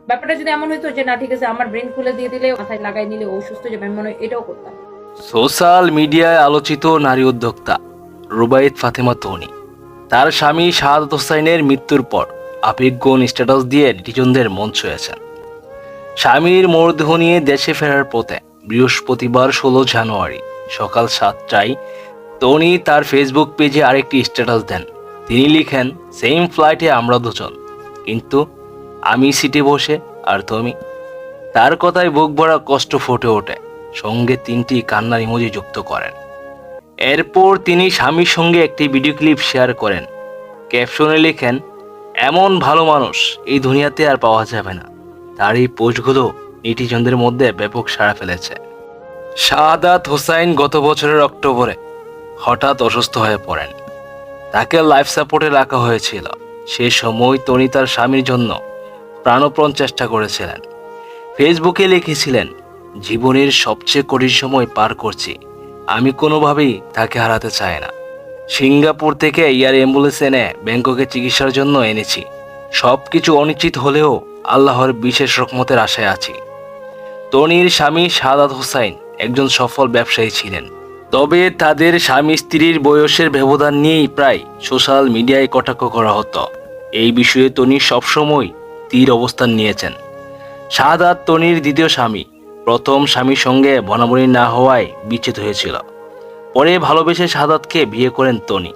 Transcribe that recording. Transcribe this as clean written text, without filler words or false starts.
ব্যাপারটা যদি এমন হইতো যে না ঠিক আছে আমার ব্রেন খুলে দিয়ে দিলে মাথায় লাগাই নিলে ও সুস্থ যাবে, আমি মনে হয় এটাও করতাম। সোশ্যাল মিডিয়ায় আলোচিত নারী উদ্যোক্তা রুবায়েত ফাতেমা তনি তার স্বামী শাহাদাত হোসাইনের মৃত্যুর পর আবেগঘন স্ট্যাটাস দিয়ে নেটিজনদের মন ছুঁয়েছেন। স্বামীর মরদেহ নিয়ে দেশে ফেরার পথে বৃহস্পতিবার 16 জানুয়ারি সকাল 7টায় তনি তার ফেসবুক পেজে আরেকটি স্ট্যাটাস দেন। তিনি লিখেন, সেম ফ্লাইটে আমরা দুজন, কিন্তু আমি সিটে বসে আর তুমি। তার কথায় বুক ভরা কষ্ট ফুটে ওঠে, সঙ্গে 3টি কান্নার ইমোজি যুক্ত করেন। এরপর তিনি স্বামীর সঙ্গে একটি ভিডিও ক্লিপ শেয়ার করেন। ক্যাপশনে লেখেন, এমন ভালো মানুষ এই দুনিয়াতে আর পাওয়া যাবে না। তার এই পোস্টগুলো নেটিজনদের মধ্যে ব্যাপক সাড়া ফেলেছে। শাহাদাত হোসাইন গত বছরের অক্টোবরে হঠাৎ অসুস্থ হয়ে পড়েন। তাকে লাইফ সাপোর্টে রাখা হয়েছিল। সে সময় তনি তার স্বামীর জন্য প্রাণপণ চেষ্টা করেছিলেন। ফেসবুকে লিখেছিলেন, জীবনের সবচেয়ে কঠিন সময় পার করছি, আমি কোনোভাবেই তাকে হারাতে চাই না। সিঙ্গাপুর থেকে এয়ার অ্যাম্বুলেন্স এনে ব্যাংককে চিকিৎসার জন্য এনেছি। সব কিছু অনিশ্চিত হলেও আল্লাহর বিশেষ রহমতের আশায় আছি। তনির স্বামী শাহাদাত হোসাইন একজন সফল ব্যবসায়ী ছিলেন, তবে তাদের স্বামী স্ত্রীর বয়সের ব্যবধান নিয়েই প্রায় সোশ্যাল মিডিয়ায় কটাক্ষ করা হতো। এই বিষয়ে তনি সবসময় স্থির অবস্থান নিয়েছেন। শাহাদাত তনির দ্বিতীয় স্বামী। প্রথম স্বামীর সঙ্গে বনাবনি না হওয়ায় বিচ্ছেদ হয়েছিল। পরে ভালোবেসে শাহাদাতকে বিয়ে করেন তনি।